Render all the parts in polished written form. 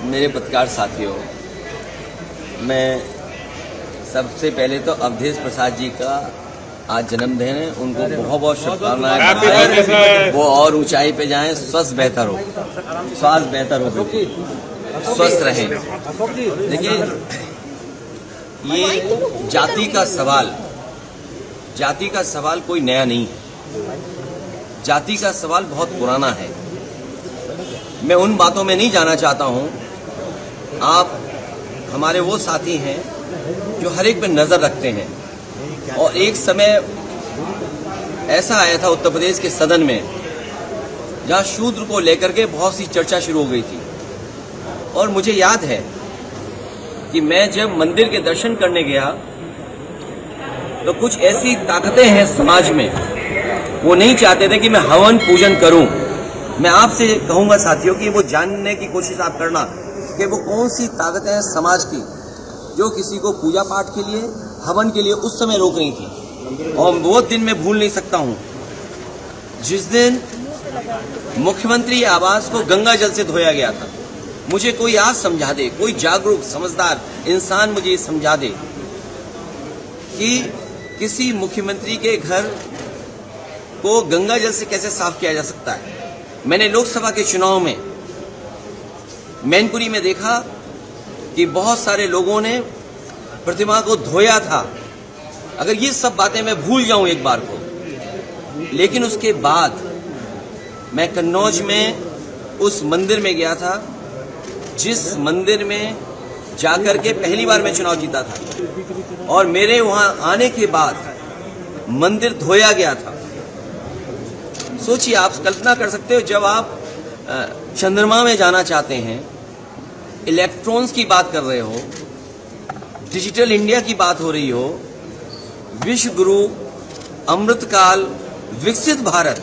मेरे पत्रकार साथियों, मैं सबसे पहले तो अवधेश प्रसाद जी का आज जन्मदिन है, उनको बहुत बहुत शुभकामनाएं। वो और ऊंचाई पे जाएं, स्वास्थ्य बेहतर हो, स्वास्थ्य बेहतर हो, स्वस्थ रहें। देखिए, ये जाति का सवाल कोई नया नहीं है। जाति का सवाल बहुत पुराना है। मैं उन बातों में नहीं जाना चाहता हूं। आप हमारे वो साथी हैं जो हर एक पे नजर रखते हैं, और एक समय ऐसा आया था उत्तर प्रदेश के सदन में जहां शूद्र को लेकर के बहुत सी चर्चा शुरू हो गई थी। और मुझे याद है कि मैं जब मंदिर के दर्शन करने गया तो कुछ ऐसी ताकतें हैं समाज में, वो नहीं चाहते थे कि मैं हवन पूजन करूं। मैं आपसे कहूंगा साथियों कि वो जानने की कोशिश आप करना कि वो कौन सी ताकतें हैं समाज की जो किसी को पूजा पाठ के लिए, हवन के लिए उस समय रोक रही थी। और वो दिन मैं भूल नहीं सकता हूं जिस दिन मुख्यमंत्री आवास को गंगा जल से धोया गया था। मुझे कोई आज समझा दे, कोई जागरूक समझदार इंसान मुझे समझा दे कि किसी मुख्यमंत्री के घर को गंगा जल से कैसे साफ किया जा सकता है। मैंने लोकसभा के चुनाव में मैनपुरी में देखा कि बहुत सारे लोगों ने प्रतिमा को धोया था। अगर ये सब बातें मैं भूल जाऊं एक बार को, लेकिन उसके बाद मैं कन्नौज में उस मंदिर में गया था जिस मंदिर में जाकर के पहली बार मैं चुनाव जीता था, और मेरे वहां आने के बाद मंदिर धोया गया था। सोचिए, आप कल्पना कर सकते हो, जब आप चंद्रमा में जाना चाहते हैं, इलेक्ट्रॉन्स की बात कर रहे हो, डिजिटल इंडिया की बात हो रही हो, विश्व गुरु, अमृतकाल, विकसित भारत,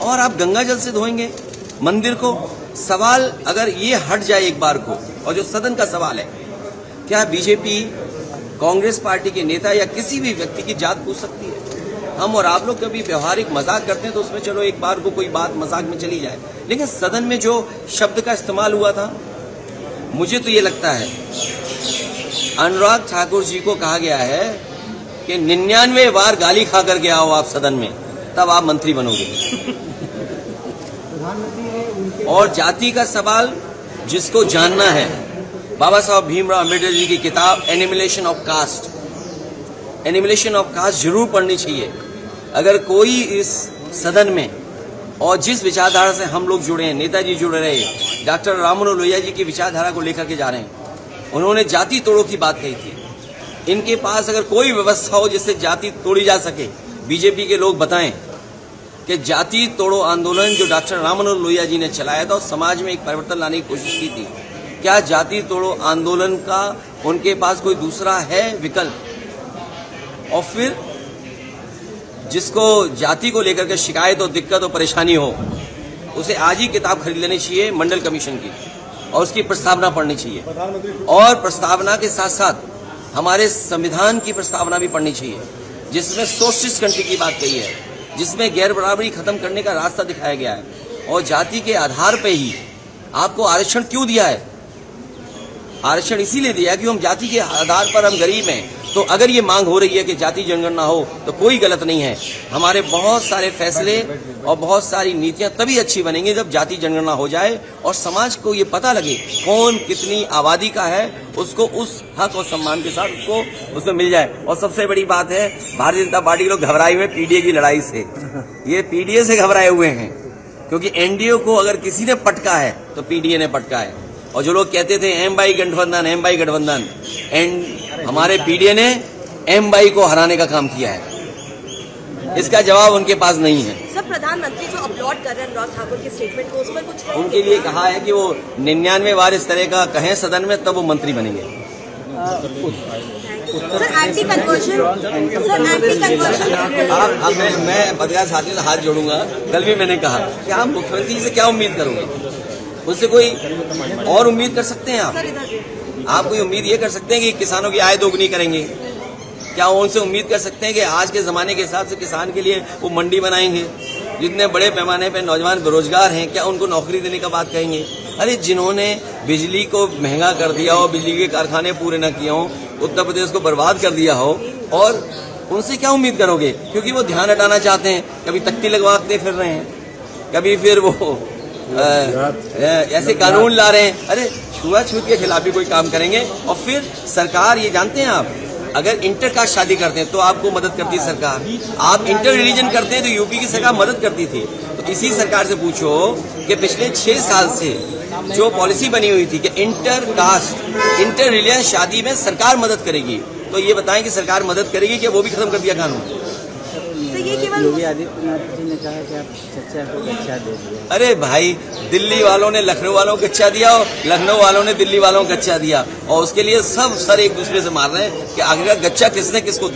और आप गंगा जल से धोएंगे मंदिर को। सवाल अगर ये हट जाए एक बार को, और जो सदन का सवाल है, क्या बीजेपी, कांग्रेस पार्टी के नेता या किसी भी व्यक्ति की जात पूछ सकती है? हम और आप लोग कभी व्यवहारिक मजाक करते हैं तो उसमें चलो एक बार को कोई बात मजाक में चली जाए, लेकिन सदन में जो शब्द का इस्तेमाल हुआ था, मुझे तो ये लगता है अनुराग ठाकुर जी को कहा गया है कि 99 बार गाली खा करके आओ आप सदन में, तब आप मंत्री बनोगे। और जाति का सवाल जिसको जानना है, बाबा साहब भीमराव अम्बेडकर जी की किताब एनिमिलेशन ऑफ कास्ट, एनिमिलेशन ऑफ कास्ट जरूर पढ़नी चाहिए। अगर कोई इस सदन में, और जिस विचारधारा से हम लोग जुड़े हैं, नेताजी जुड़े रहे, डॉक्टर राम मनोहर लोहिया जी की विचारधारा को लेकर के जा रहे हैं, उन्होंने जाति तोड़ो की बात कही थी। इनके पास अगर कोई व्यवस्था हो जिससे जाति तोड़ी जा सके, बीजेपी के लोग बताएं कि जाति तोड़ो आंदोलन जो डॉक्टर राम मनोहर लोहिया जी ने चलाया था और समाज में एक परिवर्तन लाने की कोशिश की थी, क्या जाति तोड़ो आंदोलन का उनके पास कोई दूसरा है विकल्प? और फिर जिसको जाति को लेकर के शिकायत और दिक्कत और परेशानी हो, उसे आज ही किताब खरीद लेनी चाहिए मंडल कमीशन की, और उसकी प्रस्तावना पढ़नी चाहिए, और प्रस्तावना के साथ साथ हमारे संविधान की प्रस्तावना भी पढ़नी चाहिए, जिसमें सोशलिस्ट कंट्री की बात कही है, जिसमें गैर बराबरी खत्म करने का रास्ता दिखाया गया है। और जाति के आधार पर ही आपको आरक्षण क्यों दिया है? आरक्षण इसीलिए दिया कि हम जाति के आधार पर हम गरीब हैं। तो अगर ये मांग हो रही है कि जाति जनगणना हो तो कोई गलत नहीं है। हमारे बहुत सारे फैसले और बहुत सारी नीतियां तभी अच्छी बनेंगी जब जाति जनगणना हो जाए और समाज को ये पता लगे कौन कितनी आबादी का है, उसको उस हक और सम्मान के साथ उसको उसमें मिल जाए। और सबसे बड़ी बात है, भारतीय जनता पार्टी लोग घबराए हुए पीडीए की लड़ाई से, ये पीडीए से घबराए हुए हैं, क्योंकि एनडीए को अगर किसी ने पटका है तो पीडीए ने पटका है। और जो लोग कहते थे एम बाई गठबंधन, एम बाई गठबंधन, हमारे पीडीए ने एम बाई को हराने का काम किया है। इसका जवाब उनके पास नहीं है। सर, प्रधानमंत्री जो अपलोड कर रहे हैं अनुराग ठाकुर के स्टेटमेंट को, उस पर कुछ उनके लिए कहा है कि वो 99 बार इस तरह का कहें सदन में, तब वो मंत्री बनेंगे। सर, एंटी कन्वर्जन, अब मैं पत्रकार साथियों से हाथ जोड़ूंगा। कल भी मैंने कहा कि आप मुख्यमंत्री से क्या उम्मीद करोगे? उससे कोई और उम्मीद कर सकते हैं आप कोई उम्मीद ये कर सकते हैं कि किसानों की आय दोगुनी करेंगे? क्या उनसे उम्मीद कर सकते हैं कि आज के जमाने के हिसाब से किसान के लिए वो मंडी बनाएंगे? जितने बड़े पैमाने पे नौजवान बेरोजगार हैं, क्या उनको नौकरी देने का बात कहेंगे? अरे जिन्होंने बिजली को महंगा कर दिया हो, बिजली के कारखाने पूरे न किए हो, उत्तर प्रदेश को बर्बाद कर दिया हो, और उनसे क्या उम्मीद करोगे? क्योंकि वो ध्यान हटाना चाहते हैं, कभी तख्ती लगवाते फिर रहे हैं, कभी फिर वो ऐसे कानून ला रहे हैं। अरे छुआछूत के खिलाफ भी कोई काम करेंगे। और फिर सरकार, ये जानते हैं आप, अगर इंटर कास्ट शादी करते हैं तो आपको मदद करती है सरकार। आप इंटर रिलीजन करते हैं तो यूपी की सरकार मदद करती थी। तो इसी सरकार से पूछो कि पिछले 6 साल से जो पॉलिसी बनी हुई थी कि इंटर कास्ट, इंटर रिलीजन शादी में सरकार मदद करेगी, तो ये बताएं कि सरकार मदद करेगी कि वो भी खत्म कर दिया कानून? योगी आदित्यनाथ जी ने कहा कि आप चचा को गच्चा दे दिया। अरे भाई, दिल्ली वालों ने लखनऊ वालों को गच्चा दिया और लखनऊ वालों ने दिल्ली वालों को गच्चा दिया, और उसके लिए सब सर एक दूसरे से मार रहे हैं कि आगे का गच्चा किसने किसको दिया।